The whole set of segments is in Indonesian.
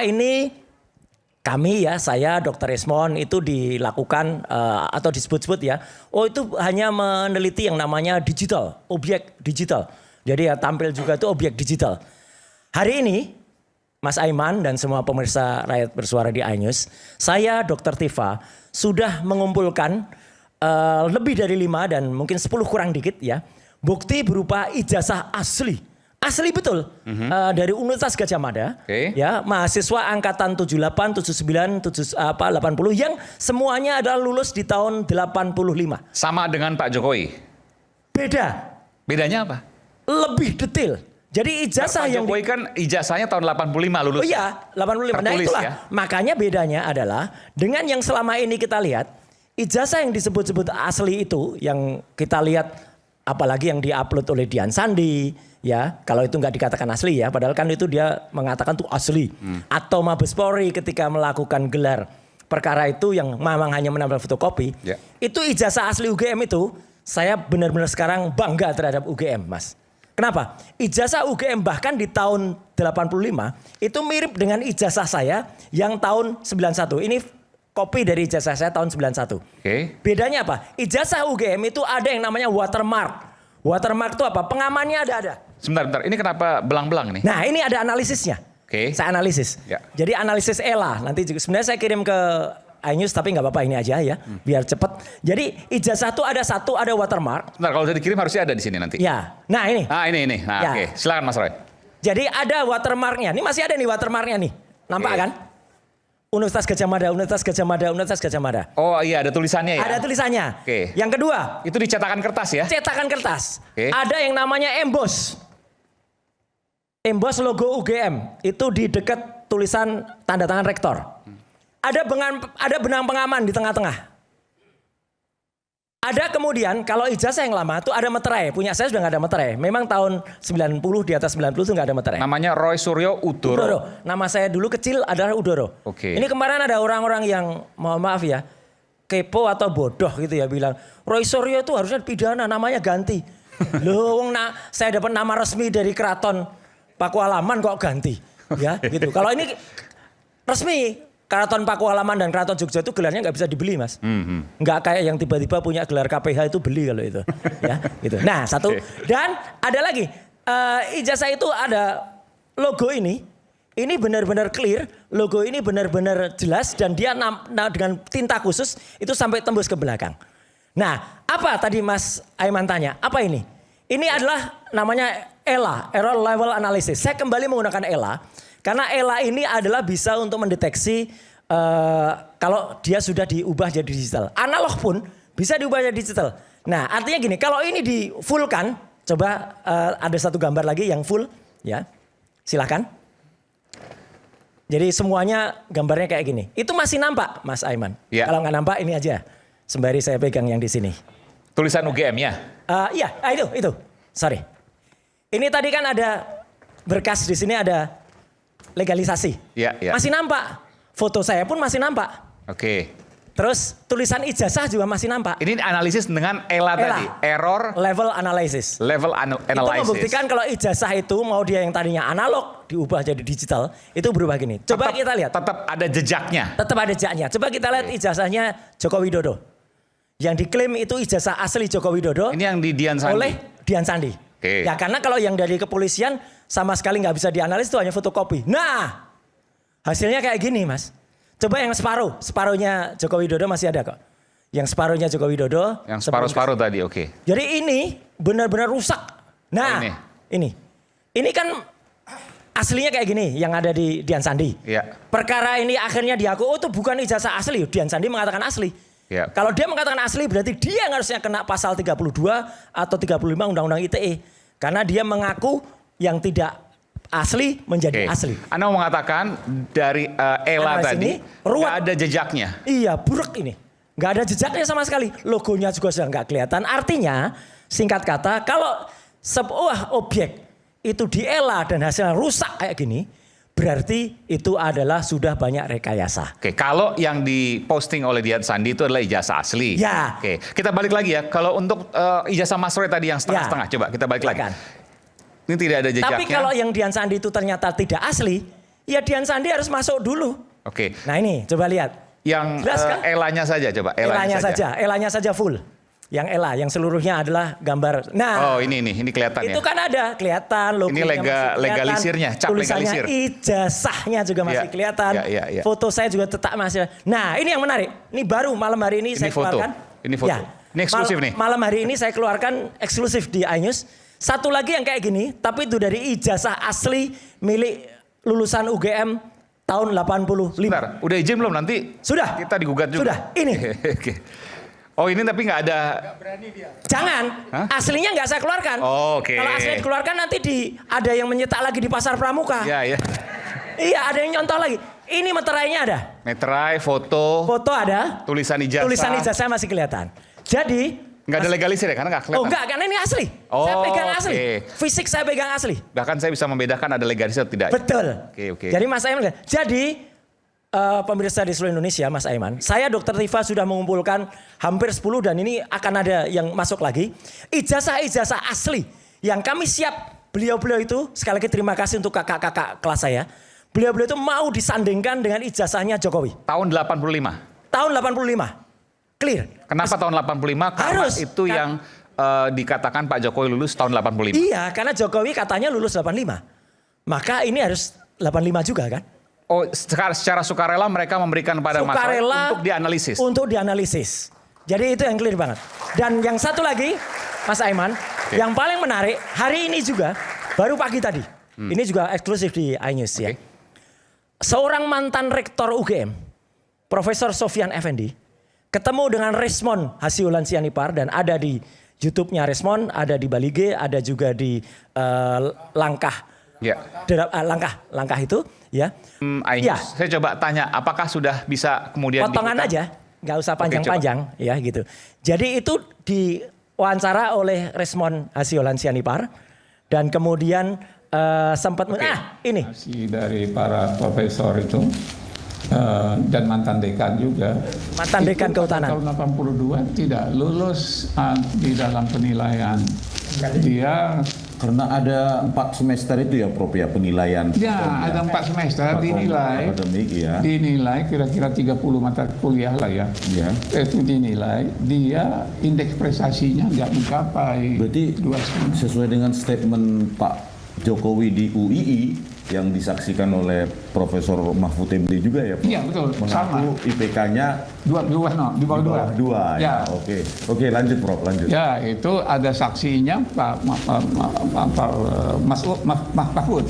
selama ini kami ya, saya Dr. Esmond itu dilakukan atau disebut-sebut ya, oh itu hanya meneliti yang namanya digital, objek digital. Jadi ya tampil juga itu objek digital. Hari ini Mas Aiman dan semua pemirsa rakyat bersuara di iNews, saya Dr. Tifa sudah mengumpulkan lebih dari 5 dan mungkin 10 kurang dikit ya, bukti berupa ijazah asli. Asli betul, dari Universitas Gadjah Mada, ya mahasiswa angkatan 78, 79, 80 yang semuanya adalah lulus di tahun 85. Sama dengan Pak Jokowi? Beda. Bedanya apa? Lebih detail. Jadi ijazah Pak yang Jokowi kan ijazahnya tahun 85 lulus. Oh iya, 85. Nah Tertulis, itulah, ya? makanya bedanya adalah dengan yang selama ini kita lihat, ijazah yang disebut-sebut asli itu, yang kita lihat apalagi yang diupload oleh Dian Sandi, ya kalau itu nggak dikatakan asli ya, padahal kan itu dia mengatakan tuh asli. Atau Mabes Polri ketika melakukan gelar perkara itu yang memang hanya menambah fotokopi, itu ijazah asli UGM itu, saya benar-benar sekarang bangga terhadap UGM, Mas. Kenapa? Ijazah UGM bahkan di tahun 85 itu mirip dengan ijazah saya yang tahun 91. Ini kopi dari ijazah saya tahun 91. Bedanya apa? Ijazah UGM itu ada yang namanya watermark. Watermark itu apa? Pengamannya ada. Sebentar. Ini kenapa belang-belang nih? Nah ini ada analisisnya. Saya analisis. Jadi analisis ELA. Nanti juga sebenarnya saya kirim ke iNews tapi nggak apa-apa ini aja ya. Biar cepet. Jadi ijazah itu ada satu, ada watermark. Sebentar, kalau sudah dikirim harusnya ada di sini nanti. Ya. Nah ini. Ini. Nah ya. Silakan Mas Roy. Jadi ada watermarknya. Ini masih ada nih watermarknya nih. Nampak kan? Universitas Gadjah Mada, Universitas Gadjah Mada, Universitas Gadjah Mada. Oh iya, ada tulisannya ya? Ada tulisannya. Yang kedua. Itu dicetakan kertas ya? Cetakan kertas. Ada yang namanya emboss. Emboss logo UGM. Itu di dekat tulisan tanda tangan rektor. Ada benang pengaman di tengah-tengah. Ada kemudian kalau ijazah yang lama itu ada meterai. Punya saya sudah nggak ada meterai. Memang tahun 90 di atas 90 itu nggak ada meterai. Namanya Roy Suryo Udoro. Nama saya dulu kecil adalah Udoro. Ini kemarin ada orang-orang yang mohon maaf ya, kepo atau bodoh gitu ya bilang Roy Suryo itu harusnya pidana, namanya ganti. Loh, saya dapat nama resmi dari Keraton Pakualaman kok ganti, ya gitu. Kalau ini resmi. Keraton Pakualaman dan Keraton Jogja itu gelarnya nggak bisa dibeli, Mas. Nggak kayak yang tiba-tiba punya gelar KPH itu beli kalau itu. Ya, gitu. Nah, satu. Dan ada lagi. Ijazah itu ada logo ini. Ini benar-benar clear. Logo ini benar-benar jelas. Dan dia dengan tinta khusus itu sampai tembus ke belakang. Nah, apa tadi Mas Aiman tanya? Apa ini? Ini adalah namanya ELA, Error Level Analysis. Saya kembali menggunakan ELA. Karena ELA ini adalah bisa untuk mendeteksi kalau dia sudah diubah jadi digital. Analog pun bisa diubah jadi digital. Nah artinya gini, kalau ini di full kan, coba ada satu gambar lagi yang full, ya silahkan. Jadi semuanya gambarnya kayak gini. Itu masih nampak Mas Aiman. Kalau nggak nampak ini aja, sembari saya pegang yang di sini. Tulisan UGM ya? Iya, itu. Sorry. Ini tadi kan ada berkas di sini ada legalisasi. Masih nampak. Foto saya pun masih nampak. Terus tulisan ijazah juga masih nampak. Ini analisis dengan ELA tadi. Error Level Analysis. Itu membuktikan kalau ijazah itu mau dia yang tadinya analog diubah jadi digital. Itu berubah gini. Coba kita lihat. Tetap ada jejaknya. Tetap ada jejaknya. Coba kita lihat ijazahnya Joko Widodo. Yang diklaim itu ijazah asli Joko Widodo. Ini yang di Dian Sandi. Oleh Dian Sandi. Ya karena kalau yang dari kepolisian sama sekali nggak bisa dianalisis itu hanya fotokopi. Nah, hasilnya kayak gini, Mas. Coba yang separuhnya Joko Widodo masih ada kok. Yang separuhnya Joko Widodo. Yang separuh tadi, Jadi ini benar-benar rusak. Nah, ini kan aslinya kayak gini yang ada di Dian Sandi. Perkara ini akhirnya diaku, oh itu bukan ijazah asli. Dian Sandi mengatakan asli. Kalau dia mengatakan asli berarti dia yang harusnya kena pasal 32 atau 35 Undang-Undang ITE. Karena dia mengaku yang tidak asli menjadi asli. Anda mau mengatakan dari ELA tadi nggak ada jejaknya? Iya, buruk ini. Nggak ada jejaknya sama sekali. Logonya juga sudah nggak kelihatan. Artinya, singkat kata, kalau sebuah objek itu di ELA dan hasilnya rusak kayak gini, berarti itu adalah sudah banyak rekayasa. Kalau yang diposting oleh Dian Sandi itu adalah ijazah asli. Kita balik lagi ya. Kalau untuk ijazah Mas Roy tadi yang setengah-setengah, coba kita balik lagi. Ini tidak ada jejaknya. Tapi kalau yang Dian Sandi itu ternyata tidak asli, ya Dian Sandi harus masuk dulu. Oke. Nah ini coba lihat. Yang kan? Elanya saja coba. Elanya saja full. Yang Ella, yang seluruhnya adalah gambar. Nah, ini kelihatan itu ya. kan ada, kelihatan logonya. Ini legalisirnya, cap tulisannya legalisir. Ijazahnya juga masih kelihatan. Ya. Foto saya juga tetap masih. Nah, ini yang menarik. Ini baru malam hari ini saya foto. keluarkan. Ini foto. Ya. Ini eksklusif nih. Malam hari ini saya keluarkan eksklusif di iNews. Satu lagi yang kayak gini, tapi itu dari ijazah asli milik lulusan UGM tahun 85. Bentar, udah izin belum nanti? Sudah. Kita digugat juga. Sudah, ini. Oke. Oh ini tapi nggak ada. Nggak berani dia. Jangan, Hah? aslinya nggak saya keluarkan. Oh, oke. Kalau aslinya dikeluarkan nanti ada yang menyetak lagi di pasar Pramuka. Ya. Iya, ada yang nyontoh lagi. Ini meterainya ada. Meterai, foto. Foto ada. Tulisan ijazah. Tulisan ijazah masih kelihatan. Jadi nggak ada legalisir ya karena nggak kelihatan. Oh enggak, karena ini asli. Oh, saya pegang asli. oke. Fisik saya pegang asli. Bahkan saya bisa membedakan ada legalisir atau tidak. Betul. Oke. Jadi Mas Aiman, pemirsa di seluruh Indonesia, Mas Aiman, saya Dr. Tifa sudah mengumpulkan hampir 10 dan ini akan ada yang masuk lagi. Ijazah-ijazah asli yang kami siap, beliau-beliau itu, sekali lagi terima kasih untuk kakak-kakak kelas saya. Beliau-beliau itu mau disandingkan dengan ijazahnya Jokowi. Tahun 85. Tahun 85. Clear. Kenapa tahun 85? Karena Harus. itu yang dikatakan Pak Jokowi lulus tahun 85. Iya, karena Jokowi katanya lulus 85. Maka ini harus 85 juga kan? Oh, secara sukarela mereka memberikan pada Mas Roy untuk dianalisis. Untuk dianalisis. Jadi itu yang clear banget. Dan yang satu lagi, Mas Aiman, yang paling menarik hari ini juga, baru pagi tadi. Ini juga eksklusif di iNews ya. Seorang mantan rektor UGM, Profesor Sofyan Effendi, ketemu dengan Resmond Hasiulan Sianipar dan ada di YouTube-nya Resmond, ada di Balige, ada juga di Langkah. Ya. Langkah itu ya. Ya. Saya coba tanya, apakah sudah bisa kemudian potongan aja, nggak usah panjang-panjang ya gitu. Jadi itu diwawancara oleh Resmond Hasiulan Sianipar dan kemudian sempat ini Dari para profesor itu dan mantan dekan juga. Mantan dekan Kehutanan. Tahun 82 tidak lulus di dalam penilaian. Dia karena ada 4 semester itu ya Prof ya penilaian. Ya, ada 4 semester dinilai. Akademik ya. Dinilai kira-kira 30 mata kuliah lah ya. Ya. Itu dinilai, dia indeks prestasinya nggak mencapai. Berarti 2,5. sesuai dengan statement Pak Jokowi di UII yang disaksikan oleh Profesor Mahfud MD juga ya Pak? Iya betul, sama. Mengaku IPK-nya di bawah dua. Ya. Oke, lanjut Prof, lanjut. Ya, itu ada saksinya Pak Mahfud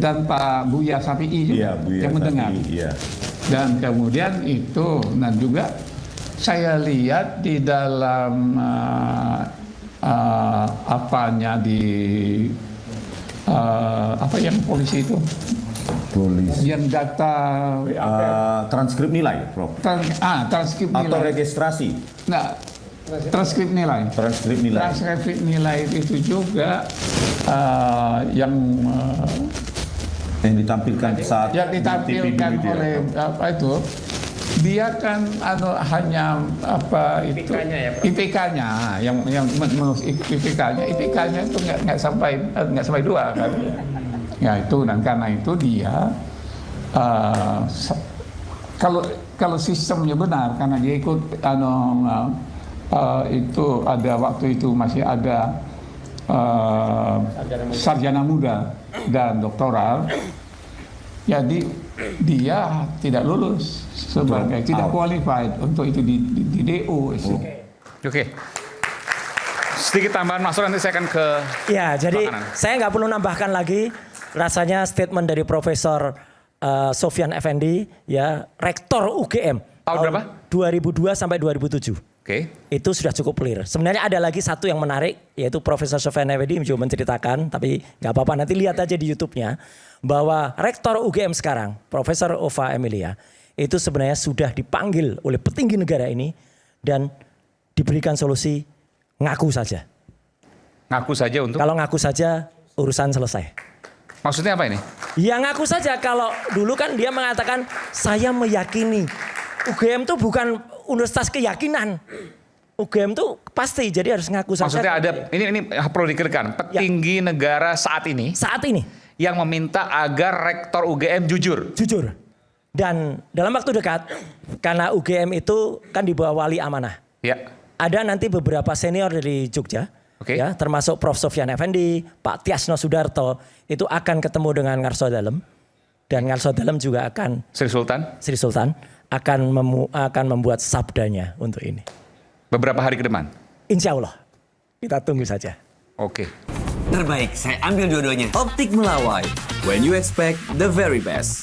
dan Pak Buya Safi'i juga yang mendengar. Iya. Dan kemudian itu, dan juga saya lihat di dalam apanya apa yang polisi itu? Polisi. Yang data Transkrip nilai, Prof. Transkrip nilai. Atau registrasi. Nah, transkrip nilai. Transkrip nilai. Transkrip nilai itu juga yang ditampilkan saat yang ditampilkan oleh apa itu, dia kan hanya apa itu IPK-nya yang menurut IPK-nya itu nggak sampai 2 kan. Ya itu, dan karena itu dia kalau sistemnya benar, karena dia ikut itu ada waktu itu masih ada sarjana muda dan doktoral, jadi dia tidak lulus sebagai tidak qualified untuk itu di DO. Oke. Sedikit tambahan Mas Roy, nanti saya akan ke jadi makanan. saya nggak perlu nambahkan lagi. Rasanya statement dari Profesor Sofyan Effendi ya, rektor UGM tahun berapa? 2002 sampai 2007. Oke. Itu sudah cukup clear. Sebenarnya ada lagi satu yang menarik, yaitu Profesor Sofyan Effendi juga menceritakan, tapi nggak apa-apa, nanti lihat aja di YouTube-nya, bahwa rektor UGM sekarang, Profesor Ova Emilia, itu sebenarnya sudah dipanggil oleh petinggi negara ini dan diberikan solusi ngaku saja. Ngaku saja untuk? Kalau ngaku saja urusan selesai. Maksudnya apa ini? Ya ngaku saja, kalau dulu kan dia mengatakan saya meyakini. UGM itu bukan universitas keyakinan. UGM itu pasti, jadi harus ngaku saja. Maksudnya ada, ini perlu dikirkan, petinggi negara saat ini. Saat ini. yang meminta agar Rektor UGM jujur. Jujur. Dan dalam waktu dekat, karena UGM itu kan di bawah wali amanah. Ya. Ada nanti beberapa senior dari Jogja, ya, termasuk Prof. Sofyan Effendi, Pak Tiasno Sudarto, itu akan ketemu dengan Ngarso Dalem. Dan Ngarso Dalem juga akan Sri Sultan akan membuat sabdanya untuk ini. Beberapa hari ke depan? Insya Allah. Kita tunggu saja. Oke. Terbaik, saya ambil dua-duanya. Optik Melawai. When you expect the very best.